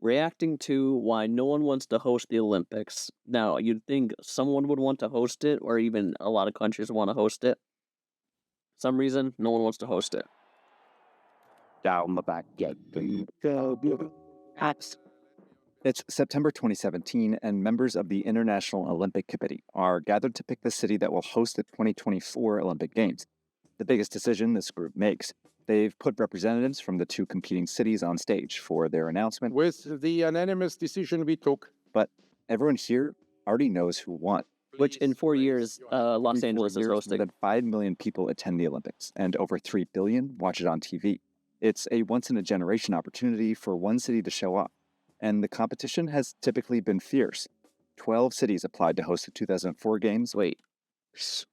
reacting to why no one wants to host the Olympics. Now, you'd think someone would want to host it, or even a lot of countries want to host it. Some reason, no one wants to host it. Down the back gate. It's September 2017, and members of the International Olympic Committee are gathered to pick the city that will host the 2024 Olympic Games. The biggest decision this group makes. They've put representatives from the two competing cities on stage for their announcement. With the unanimous decision we took. But everyone here already knows who won. Which in 4 years, Los Angeles is hosting. More than 5 million people attend the Olympics, and over 3 billion watch it on TV. It's a once-in-a-generation opportunity for one city to show up, and the competition has typically been fierce. 12 cities applied to host the 2004 Games. Wait.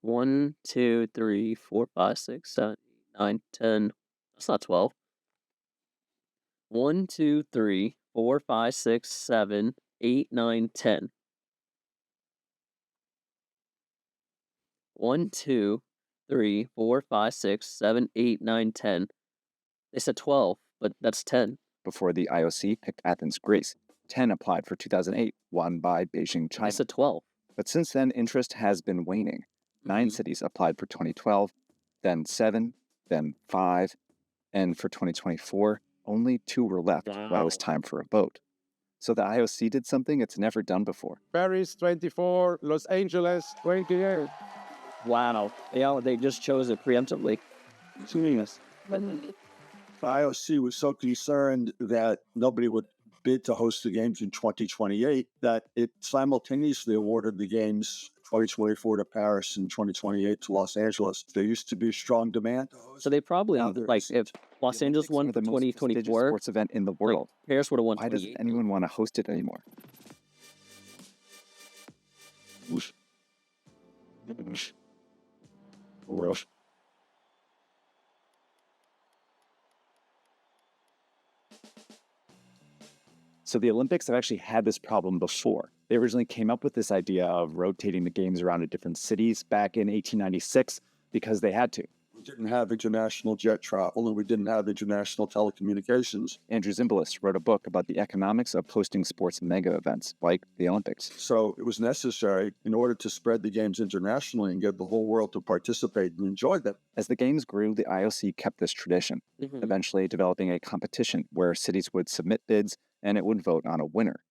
1, 2, 3, 4, 5, 6, 7, 9, 10. That's not 12. 1, 2, 3, 4, 5, 6, 7, 8, 9, 10. 1, 2, 3, 4, 5, 6, 7, 8, 9, 10. They said 12, but that's 10. Before the IOC picked Athens, Greece. 10 applied for 2008, won by Beijing, China. I said 12. But since then, interest has been waning. 9 cities applied for 2012, then 7, then 5, and for 2024, only 2 were left while it was time for a vote. So the IOC did something it's never done before. Paris 24, Los Angeles 28. Wow. Yeah, they just chose it preemptively. The IOC was so concerned that nobody would bid to host the games in 2028 that it simultaneously awarded the games 2024 to Paris and 2028 to Los Angeles. There used to be strong demand. So they probably, like, if Los Angeles won for the most prestigious 2024, sports event in the world. Paris would have won Why doesn't 28. anyone want to host it anymore? So the Olympics have actually had this problem before. They originally came up with this idea of rotating the games around to different cities back in 1896 because they had to. We didn't have international jet travel and we didn't have international telecommunications. Andrew Zimbalist wrote a book about the economics of hosting sports mega events like the Olympics. So it was necessary in order to spread the games internationally and get the whole world to participate and enjoy them. As the games grew, the IOC kept this tradition, eventually developing a competition where cities would submit bids and it would vote on a winner.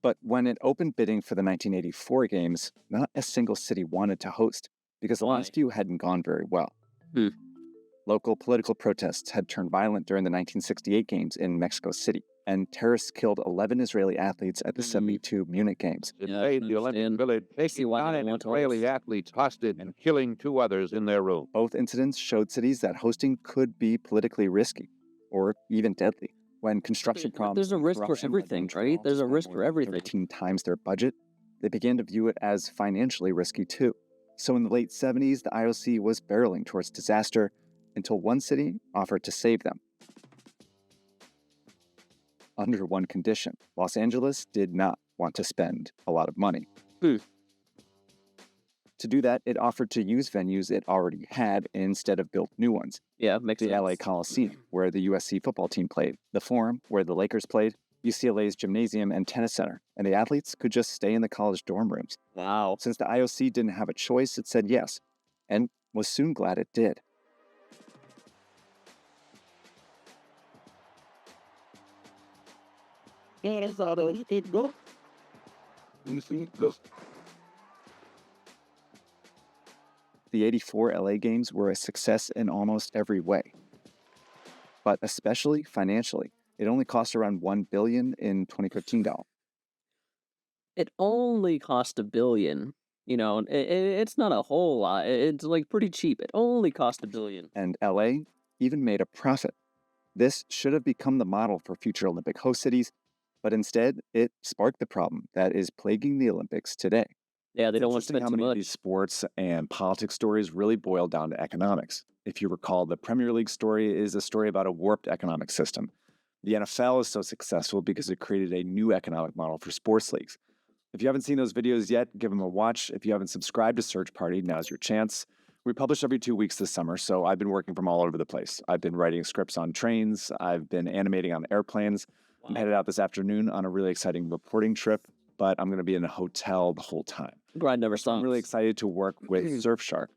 But when it opened bidding for the 1984 games, not a single city wanted to host because the last few hadn't gone very well. Local political protests had turned violent during the 1968 games in Mexico City, and terrorists killed 11 Israeli athletes at the 72 Munich Games. It made the Olympic Village, taking 9 Israeli athletes hostage and killing 2 others in their room. Both incidents showed cities that hosting could be politically risky, or even deadly. When construction problems... There's a risk for everything, right? There's a risk for everything. 13 times their budget, they began to view it as financially risky too. So in the late 70s, the IOC was barreling towards disaster until one city offered to save them. Under one condition, Los Angeles did not want to spend a lot of money. To do that, it offered to use venues it already had instead of built new ones. Yeah, makes the sense. LA Coliseum, where the USC football team played, the Forum, where the Lakers played, UCLA's gymnasium and tennis center, and the athletes could just stay in the college dorm rooms. Wow. Since the IOC didn't have a choice, it said yes, and was soon glad it did. The 84 LA Games were a success in almost every way, but especially financially. It only cost around $1 billion in 2015 dollars. It only cost $1 billion. You know, it's not a whole lot. It's like pretty cheap. It only cost $1 billion. And LA even made a profit. This should have become the model for future Olympic host cities, but instead it sparked the problem that is plaguing the Olympics today. Yeah, they don't want to spend how too many of much. these sports and politics stories really boil down to economics. If you recall, the Premier League story is a story about a warped economic system. The NFL is so successful because it created a new economic model for sports leagues. If you haven't seen those videos yet, give them a watch. If you haven't subscribed to Search Party, now's your chance. We publish every 2 weeks this summer, so I've been working from all over the place. I've been writing scripts on trains. I've been animating on airplanes. I'm headed out this afternoon on a really exciting reporting trip, but I'm going to be in a hotel the whole time. Grind never stops. I'm really excited to work with Surfshark.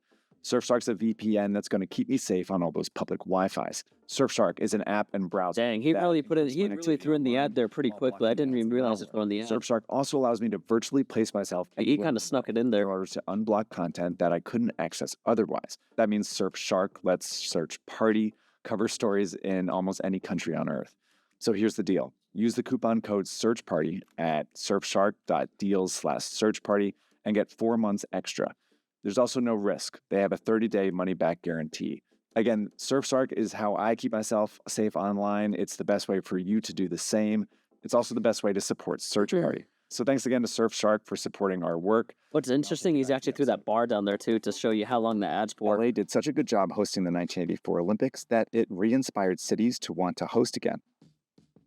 Surfshark's a VPN that's going to keep me safe on all those public Wi-Fis. Surfshark is an app and browser. Dang, he really threw in the ad there pretty quickly. I didn't even realize it was on the ad. Surfshark also allows me to virtually place myself. He kind of snuck it in there in order to unblock content that I couldn't access otherwise. That means Surfshark lets search party cover stories in almost any country on Earth. So here's the deal. Use the coupon code SEARCHPARTY at surfshark.deals/searchparty and get 4 months extra. There's also no risk. They have a 30-day money-back guarantee. Again, Surfshark is how I keep myself safe online. It's the best way for you to do the same. It's also the best way to support Search Party. So thanks again to Surfshark for supporting our work. What's interesting, he's actually threw that bar down there, too, to show you how long the ad's for. LA did such a good job hosting the 1984 Olympics that it re-inspired cities to want to host again.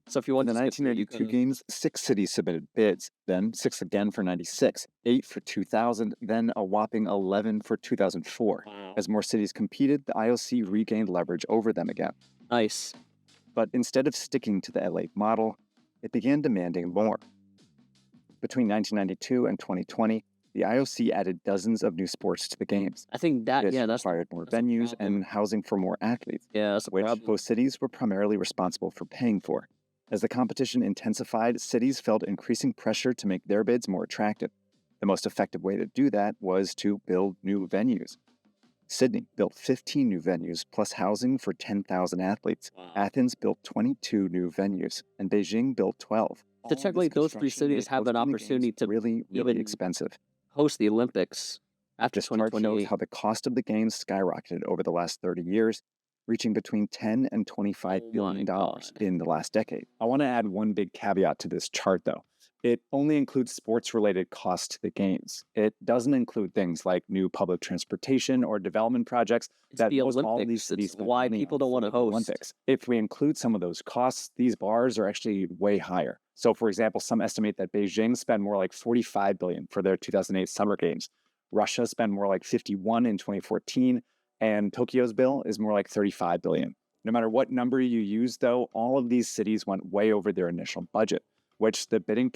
So if you want the 1982 games, 6 cities submitted bids, then 6 again for 96, 8 for 2000, then a whopping 11 for 2004. Wow. As more cities competed, the IOC regained leverage over them again. Nice. But instead of sticking to the LA model, it began demanding more. Between 1992 and 2020, the IOC added dozens of new sports to the games. I think that, This yeah, that's required more venues and housing for more athletes, yeah, that's which both cities were primarily responsible for paying for. As the competition intensified, cities felt increasing pressure to make their bids more attractive. The most effective way to do that was to build new venues. Sydney built 15 new venues plus housing for 10,000 athletes. Wow. Athens built 22 new venues, and Beijing built 12. So technically, those 3 cities have an opportunity to really even expensive. host the Olympics after This chart 2028. shows how the cost of the games skyrocketed over the last 30 years, reaching between $10 and $25 billion in the last decade. I want to add one big caveat to this chart, though. It only includes sports-related costs to the games. It doesn't include things like new public transportation or development projects that the most all Olympics. these cities It's spend why money people on don't want to for the host. Olympics. If we include some of those costs, these bars are actually way higher. So, for example, some estimate that Beijing spent more like $45 billion for their 2008 Summer Games. Russia spent more like $51 in 2014, and Tokyo's bill is more like $35 billion. No matter what number you use, though, all of these cities went way over their initial budget, which the bidding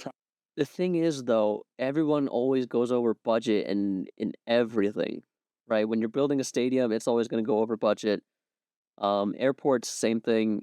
The thing is, though, everyone always goes over budget in everything, right? When you're building a stadium, it's always going to go over budget. Airports, same thing.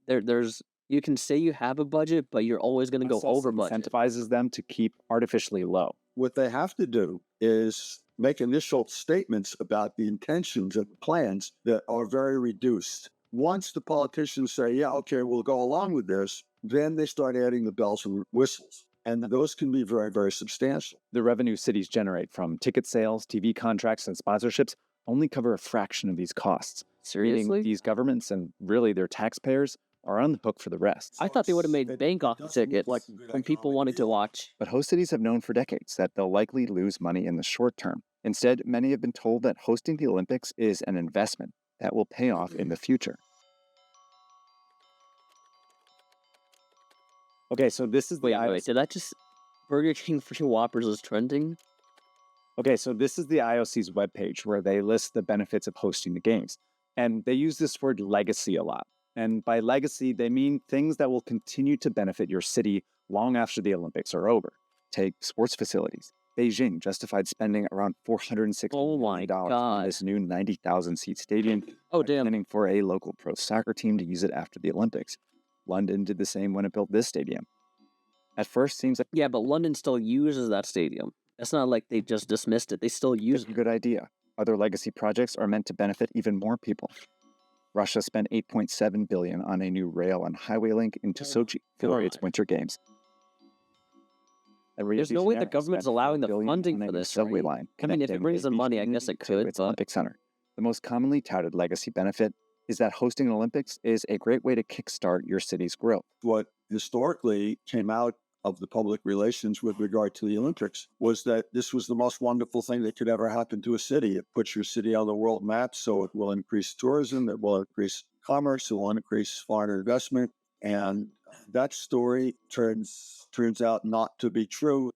There's you can say you have a budget, but you're always going to go over budget. Incentivizes them to keep artificially low. What they have to do is make initial statements about the intentions and plans that are very reduced. Once the politicians say, yeah, okay, we'll go along with this, then they start adding the bells and whistles. And those can be very, very substantial. The revenue cities generate from ticket sales, TV contracts, and sponsorships only cover a fraction of these costs. Seriously? Meaning these governments and really their taxpayers are on the hook for the rest. I thought they would have made bank off the tickets when people wanted to watch. But host cities have known for decades that they'll likely lose money in the short term. Instead, many have been told that hosting the Olympics is an investment that will pay off in the future. Okay, so this is the Wait, did that just Burger King free Whoppers is trending? Okay, so this is the IOC's webpage where they list the benefits of hosting the games. And they use this word legacy a lot. And by legacy, they mean things that will continue to benefit your city long after the Olympics are over. Take sports facilities. Beijing justified spending around $460 million on this new 90,000-seat stadium. Oh, damn. Planning for a local pro soccer team to use it after the Olympics. London did the same when it built this stadium. At first, seems like yeah, but London still uses that stadium. It's not like they just dismissed it. They still use it. A good idea. Other legacy projects are meant to benefit even more people. Russia spent $8.7 billion on a new rail and highway link into Sochi for its Winter Games. There's no way the government's allowing the funding for this subway right? line. I mean, if it brings in money, I guess it could. Its but Olympic Center. The most commonly touted legacy benefit is that hosting an Olympics is a great way to kickstart your city's growth. What historically came out of the public relations with regard to the Olympics was that this was the most wonderful thing that could ever happen to a city. It puts your city on the world map, so it will increase tourism, it will increase commerce, it will increase foreign investment. And that story turns out not to be true.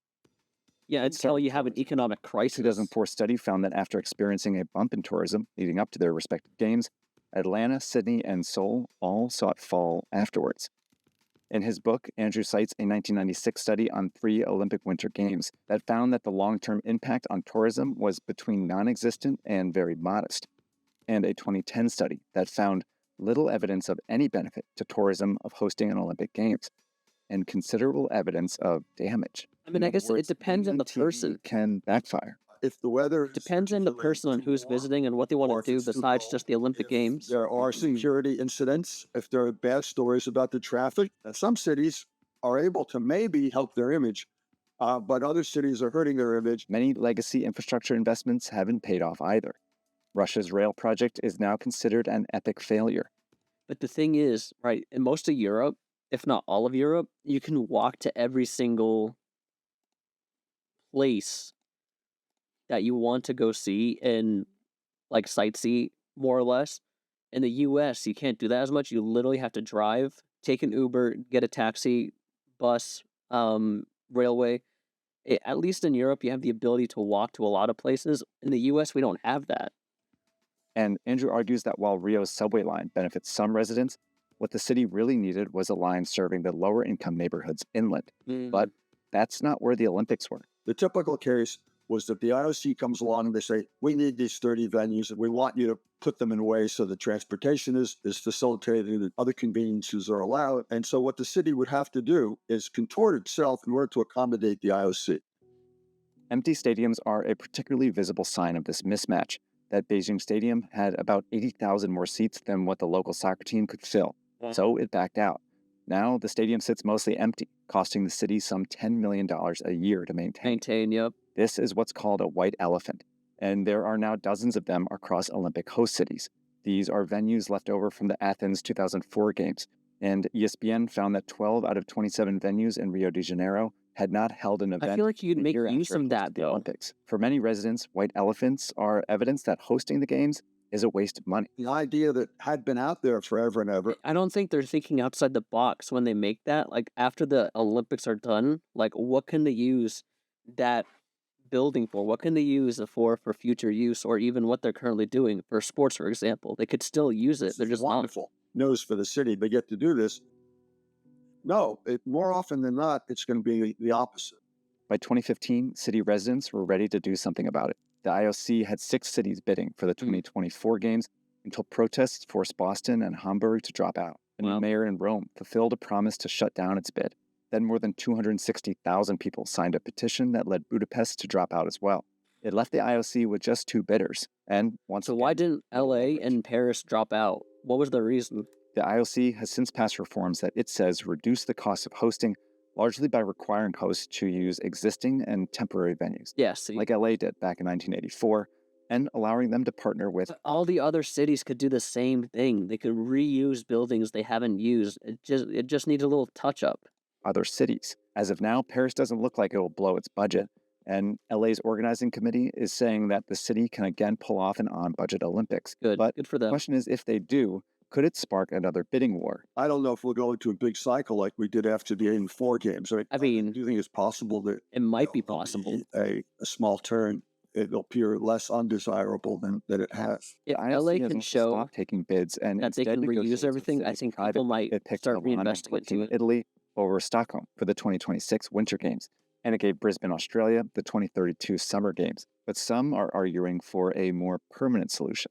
yeah, it's how you have an economic crisis. 2004 study found that after experiencing a bump in tourism leading up to their respective games, Atlanta, Sydney, and Seoul all saw it fall afterwards. In his book, Andrew cites a 1996 study on 3 Olympic Winter Games that found that the long-term impact on tourism was between non-existent and very modest, and a 2010 study that found little evidence of any benefit to tourism of hosting an Olympic Games, and considerable evidence of damage. I mean, I guess it depends on the person. Can backfire. If the weather Depends on the person on who's visiting and what they want to do besides just the Olympic Games. there are security incidents, if there are bad stories about the traffic, some cities are able to maybe help their image, but other cities are hurting their image. Many legacy infrastructure investments haven't paid off either. Russia's rail project is now considered an epic failure. But the thing is, right, in most of Europe, if not all of Europe, you can walk to every single place that you want to go see and like sightsee more or less. In the US, you can't do that as much. You literally have to drive, take an Uber, get a taxi, bus, railway. At least in Europe, you have the ability to walk to a lot of places. In the US, we don't have that. And Andrew argues that while Rio's subway line benefits some residents, what the city really needed was a line serving the lower income neighborhoods inland. But that's not where the Olympics were. The typical case was that the IOC comes along and they say, we need these 30 venues and we want you to put them in ways so the transportation is facilitated, that other conveniences are allowed. And so what the city would have to do is contort itself in order to accommodate the IOC. Empty stadiums are a particularly visible sign of this mismatch. That Beijing Stadium had about 80,000 more seats than what the local soccer team could fill, so it backed out. Now the stadium sits mostly empty, costing the city some $10 million a year to maintain. Yep. This is what's called a white elephant, and there are now dozens of them across Olympic host cities. These are venues left over from the Athens 2004 Games, and ESPN found that 12 out of 27 venues in Rio de Janeiro had not held an event. I feel like you'd a make year use after it of that, hosted the though. Olympics. For many residents, white elephants are evidence that hosting the games is a waste of money. The idea that had been out there forever and ever. I don't think they're thinking outside the box when they make that. Like, after the Olympics are done, like, what can they use that building for? What can they use it for future use, or even what they're currently doing for sports, for example? They could still use it. They're just not. Wonderful news for the city. They get to do this. No, more often than not, it's going to be the opposite. By 2015, city residents were ready to do something about it. The IOC had 6 cities bidding for the 2024 Games until protests forced Boston and Hamburg to drop out. A new mayor in Rome fulfilled a promise to shut down its bid. Then more than 260,000 people signed a petition that led Budapest to drop out as well. It left the IOC with just 2 bidders. And once So again, why didn't LA and Paris drop out? What was the reason? the IOC has since passed reforms that it says reduce the cost of hosting, largely by requiring hosts to use existing and temporary venues, Yes. like LA did back in 1984, and allowing them to partner with All the other cities could do the same thing. They could reuse buildings they haven't used. It just needs a little touch up. other cities. As of now, Paris doesn't look like it will blow its budget, and LA's organizing committee is saying that the city can again pull off an on-budget Olympics. Good. But Good for the them. question is, if they do, could it spark another bidding war? I don't know if we'll go into a big cycle like we did after the 84 Games. I mean, do you think it's possible that it might be there'll possible. a small turn? It'll appear less undesirable than it has. If The IOC LA has can also show stopped taking bids and that they instead can reuse negotiates with everything, I cities think private. people might It picked start Milan and reinvesting Cortina, into it. Italy over Stockholm for the 2026 Winter Games, and it gave Brisbane, Australia, the 2032 Summer Games. But some are arguing for a more permanent solution.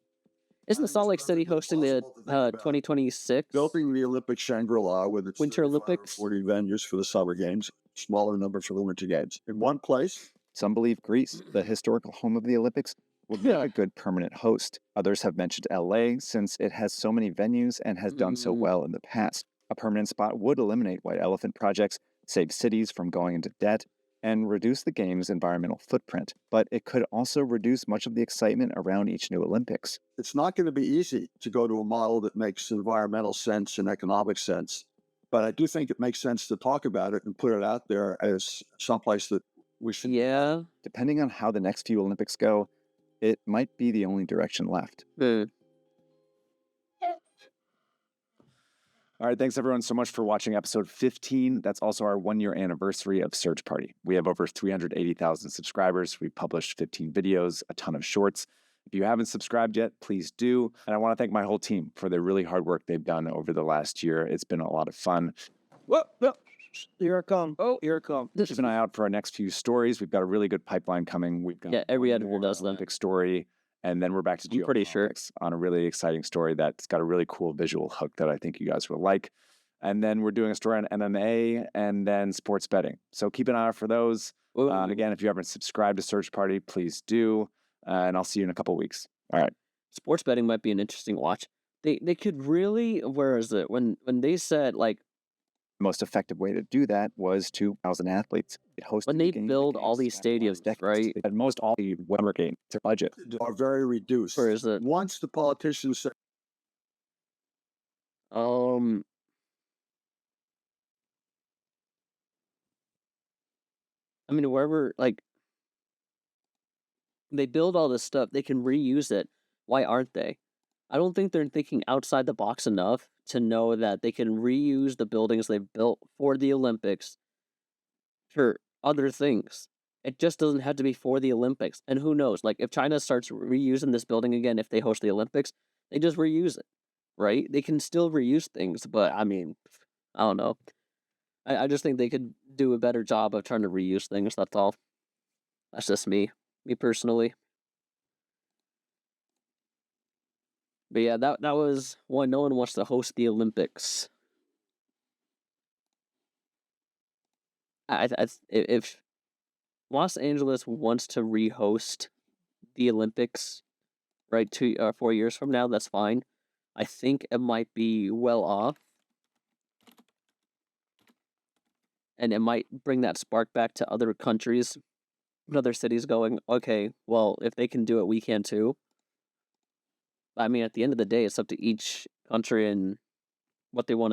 Isn't Salt Lake City hosting the 2026? Building the Olympic Shangri-La with its Winter 35 or Olympics? 40 venues for the Summer Games, smaller number for the Winter Games. In one place, Some believe Greece, the historical home of the Olympics, will be a good permanent host. Others have mentioned LA since it has so many venues and has done so well in the past. A permanent spot would eliminate white elephant projects, save cities from going into debt, and reduce the game's environmental footprint. But it could also reduce much of the excitement around each new Olympics. it's not going to be easy to go to a model that makes environmental sense and economic sense. But I do think it makes sense to talk about it and put it out there as someplace that we should. Yeah. Depending on how the next few Olympics go, it might be the only direction left. All right, thanks everyone so much for watching episode 15. That's also our 1-year anniversary of Search Party. We have over 380,000 subscribers. We've published 15 videos, a ton of shorts. If you haven't subscribed yet, please do. And I want to thank my whole team for the really hard work they've done over the last year. It's been a lot of fun. Whoa, whoa. Here I come. Oh, here I come. Keep an eye out for our next few stories. We've got a really good pipeline coming. We've got Yeah, every one editor more does that. Olympic story, and then we're back to I'm pretty sure. geopolitics on a really exciting story that's got a really cool visual hook that I think you guys will like. And then we're doing a story on MMA and then sports betting. So keep an eye out for those. Again, if you haven't subscribed to Search Party, please do. And I'll see you in a couple weeks. All right. Sports betting might be an interesting watch. They could really, where is it? When they said like The most effective way to do that was to 1,000 athletes. when they build all these stadiums, right? At most, all the Weber game, their budget. Are very reduced. Where is it? Once the politicians say, I mean, wherever like they build all this stuff, they can reuse it. Why aren't they? I don't think they're thinking outside the box enough to know that they can reuse the buildings they've built for the Olympics for other things. It just doesn't have to be for the Olympics. And who knows? Like, if China starts reusing this building again, if they host the Olympics, they just reuse it, right? They can still reuse things, but I mean, I don't know. I just think they could do a better job of trying to reuse things. That's all. That's just me personally. But yeah, that was one. No one wants to host the Olympics. If Los Angeles wants to rehost the Olympics, right, 4 years from now, that's fine. I think it might be well off, and it might bring that spark back to other countries and other cities going, okay, well, if they can do it, we can too. I mean, at the end of the day, it's up to each country and what they want to